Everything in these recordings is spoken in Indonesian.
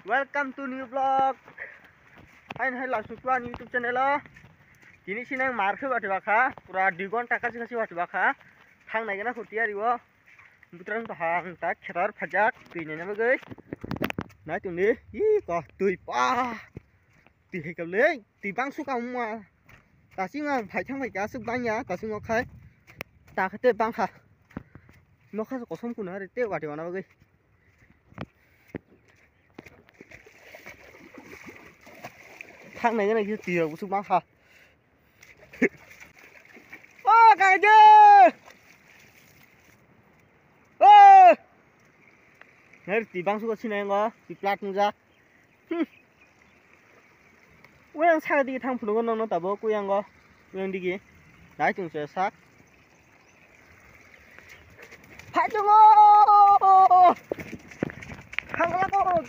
Welcome to new vlog. Hai langsung ke YouTube channel. Kini sih nang market batu baka, pura 2 घन्टा kasih batu baka. Hang naik na kurti ari wo. Butrang hang tak kerar pajak tuine na bagai. Nai tu ni, kok tui pa. Ti he kale, ti bang su kam ma. Ta sing ngang phai thang phai ka su bang ya, ta sing ngok khai. Ta khate bang kha. No kha ko som kun ari te batu na bagai. Thang này cái này kia tìa của súng bắn hả? Ô cái gì? Ô này tì bắn súng có xin này ngó tì plat ra. Quang sao đi thang phụ nó tập bố quang ngó quang đi kì đấy chúng sẽ sát phải chung ô thang lắc ô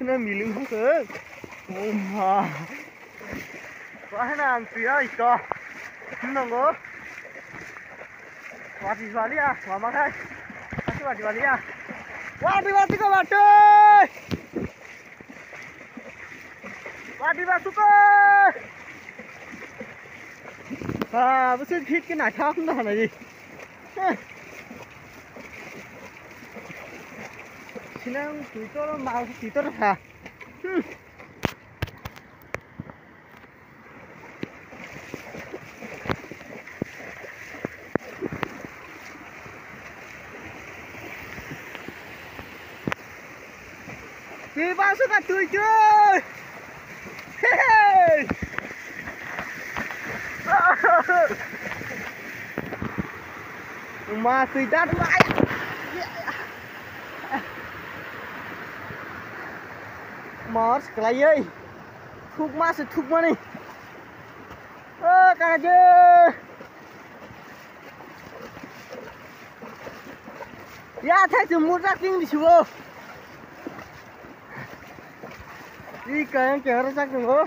nó milling không cơ, mà có hay là tùy ai có, không đâu có, quá đi vào đi à, quá mắc hay, quá đi vào đi à, quá đi vào đi các bạn ơi, quá đi vào super, à bữa trước hit cái này khác không đâu này gì. Sinang Twitter mau Twitter ha. Đi bao số cả tươi chưa? Mà tươi đắt lại. Mars kelai ơi, thúc mà sẽ thúc mà đi, cái gì, ya thấy chúng muốn ra kinh đi chưa, đi cái ra ra chúng nó,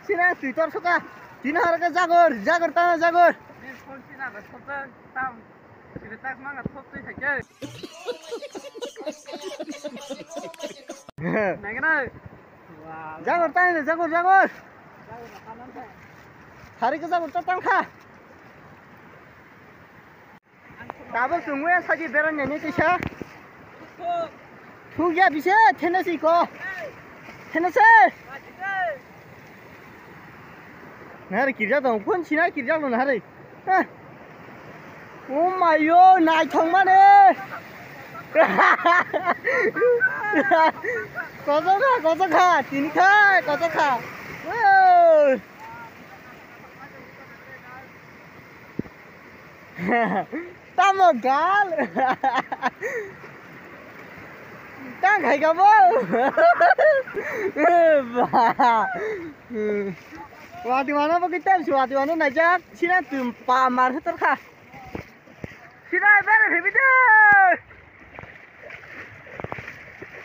xin anh tùy toàn số cả, tin hàng cái ra ta ra gor, này cái này jagur tay này jagur hari cái jagur tatang kha dabok sungwe saji beran ne ni sa thu ya bise thenasi ko thenase nare kirja dong phun china kirja lo nare oh my god nai thong ma ne có giấc khá, tín khá, có giấc khá. Ta một cá, ta khai cả bố. Và thì mà nó có cái tem sửa thì mà nó này chắc, xin anh tìm bà mà hết tất cả. Xin anh bé này phải biết đi.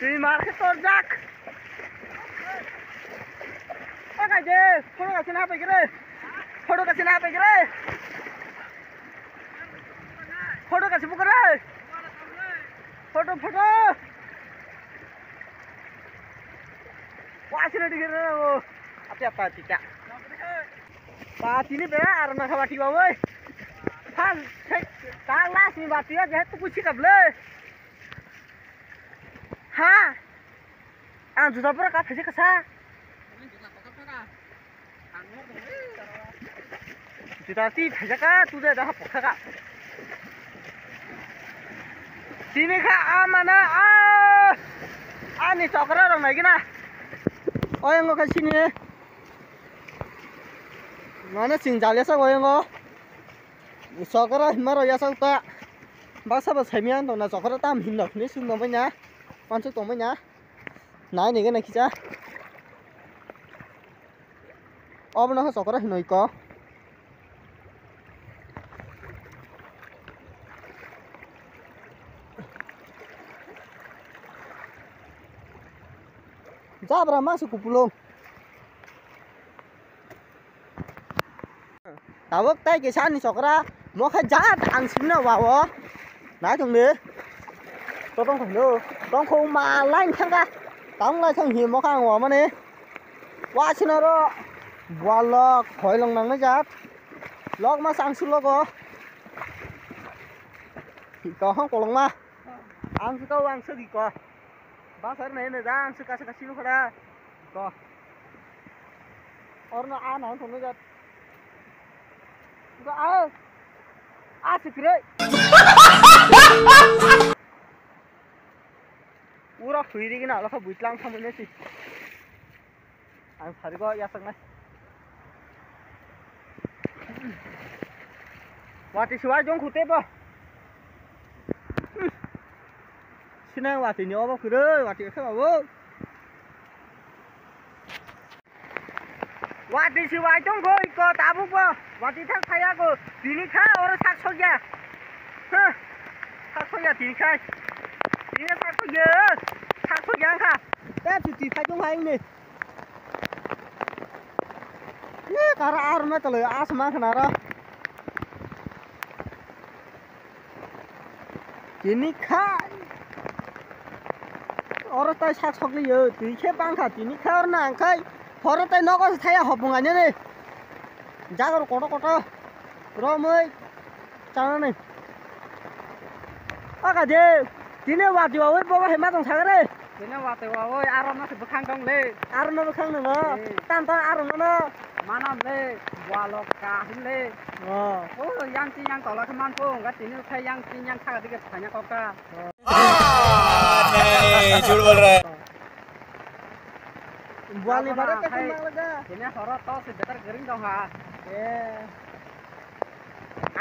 Tùy market to jack. Cái gì? Photo cái nào phải cái photo cái nào phải cái photo cái gì cái photo. Wah sih di kira lo. Apa tidak? Pak ini berapa? Arna kawati bawa. Han, tak las ni batu ya, jadi tu kucing kabel. Ha, ang juta pura ka phase kasa. Juta ti phase ka tu de da phokha ka. Tini kha amana ani chokra rong nai kina. Oyang ka sini. Mana sing jale sa oyang chokra himaro ya sa ta. Basa ba semian to na chokra tam himlok ni sung no nya. Con sức tổng với nhá. Nãy này cái này kia. Ôm nó sọc cái này có. Ra bra masuk ke pulau. Tawak tay ke san ni sokra mo kha ja ang simna wa wo. nãy thằng nữa tôi không phải nữa con không mà lanh thằng ta tao lại thằng hiểm mà khang ngõ mà nè quá xin nó đó qua lo khỏi lòng nắng nó chát lót mà sang xuống lót có không có lòng mà ăn cái câu ăn sữa gì có bác sớm này ra ăn sữa cá xin nó ra có और ना आ ना थोड़ा जा तो आ सिकरे पूरा फ्री की ना लखा बुतलांग थामने सी आं सारी को या संग वाटी सिवा जों खुते बा सिना वाटी न्यो बा खुरे वाटी खा बाबो वाटी सिवा जों को इको ताबु बा वाटी था खाया को दिनी खा और साग सोया ह साग सोया दिनी खा दिनी साग सोया साग सोया खा ते चुटी खाय जों हाय नि ये कारा आर में चले आसमान खनारा दिनी खा और ताय साग सोया दिनी खे बांखा दिनी खा और ना खाय हर ताय नगो थाया हबंगाने रे जागर कोटो कोटो रमै चानानै आगा दे दिने वाटी वावै बबा हेमा दं सागरे दिने वाटी वावै आरामना से बखां दं ले आरामना बखां न तान तान आरामना मानाम ले वालक का ले ओ yang ti yang tolak man po ga दिने थाय yang ti yang खा दिके थाया कोका नहीं झूठ बोल रहा है वाली बारे के मांग लगा दिने हरा तो से बेटर करिंग दं हा ए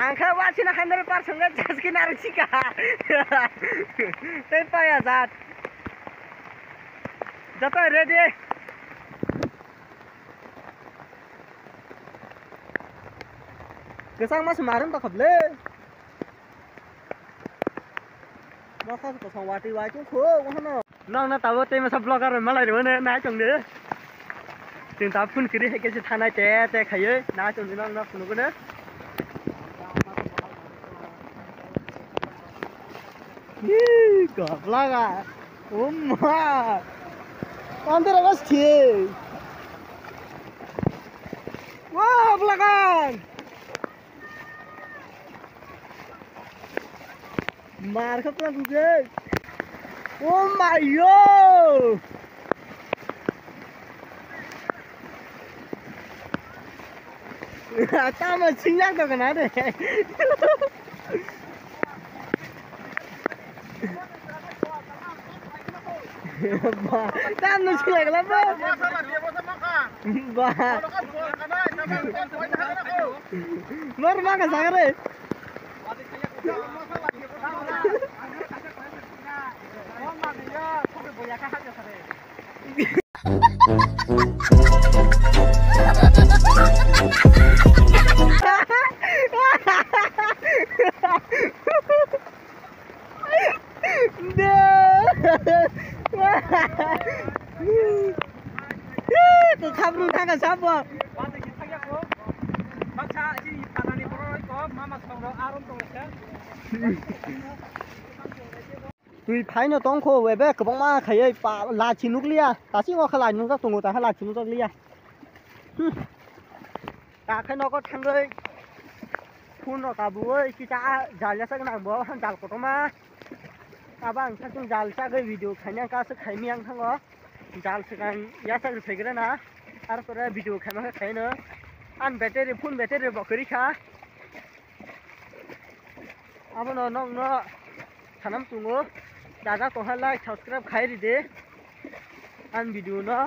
आंखा वासिना खानदर पार संगे जसकी नारसिका तै पाया जात जत रेडी केसांग मास मारन त खबले मखा को संवाटी वाचु खो वहन नंग ना ताबो तै मसा ब्लॉगर मलाई रे ने ना चंग दे जों दा फुन करि हेकेसे थानाय ते ते खायो ना चंग नंग ना फुनगो ने Goblaga, umma, अंदर बस थी, वाह बलागान, मार के प्लान तुझे, oh my yo, आता मैं चिंगा तो करना दे Tam nó chìa lắm bơ. Ba. Mất mang cả sáng đây. Cái khắp luôn thang cả sắp vào. Tùy phải nó tông khô về bé cái bóng ma khẩy bà là chín lúc lia, ta chỉ có khả lại nó các tùng ta hay là chín lúc lia. Ta cái nó có thằng ơi, phun nó cả bố ơi, khi cha giải ra cái nàng bố giải của nó mà. Ta bang ta chung giải ra cái video khai nhang ca sức khai miang thằng đó. जाल से कान या सब फेंक रहे ना आर तोरा वीडियो खाना खाए ना अन बैटरी फोन बैटरी बकरी खा अब न न न थानम तुंगो दादा तो हला सब्सक्राइब खाई दे अन वीडियो ना